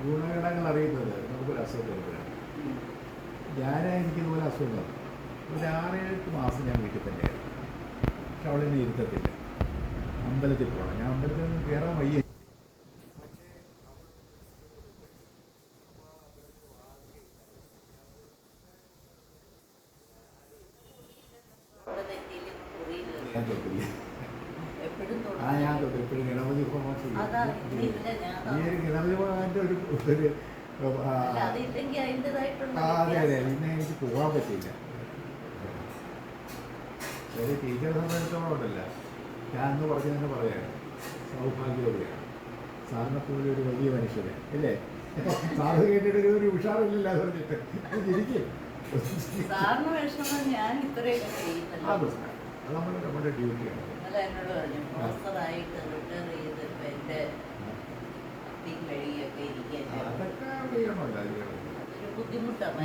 ഗുണഗണങ്ങൾ അറിയുന്നത് നമുക്കൊരു അസുഖം വരുമ്പോഴാണ്. എനിക്കിതുപോലെ അസുഖങ്ങൾ ഒരു 6-7 മാസം ഞാൻ വീട്ടിൽ തന്നെയായിരുന്നു. പക്ഷെ അവളെന്നെ ഇരുത്തത്തില്ല. അമ്പലത്തിൽ പോകണം. ഞാൻ അമ്പലത്തിൽ നിന്ന് കയറാൻ വയ്യ. ഞാൻ തൊട്ടില്ല. ഞാൻ തൊട്ട് എപ്പോഴും ഗണപതി ഹോമം ചെയ്യും. ഈ ഒരു ഗണപതി ഹോമത്തിൻ്റെ ഒരു അതെ പിന്നെ എനിക്ക് പോകാൻ പറ്റില്ല. ഒരു ടീച്ചറെ സംബന്ധിച്ചിടത്തോളം ഉണ്ടല്ല, ഞാൻ അന്ന് പറഞ്ഞു തന്നെ പറയാം, സൗഭാഗ്യവതിയാണ് സാറിനെ പോലെ ഒരു വലിയ മനുഷ്യനെ അല്ലേ. സാറ് കേട്ടിട്ട് ഒരു ഉഷാറില്ല പറഞ്ഞിട്ട് ഇരിക്കും. അത് നമ്മുടെ ഡ്യൂട്ടിയാണ്. അതൊക്കെ ചെയ്യണമല്ലോ. ബുദ്ധിമുട്ടാണ്.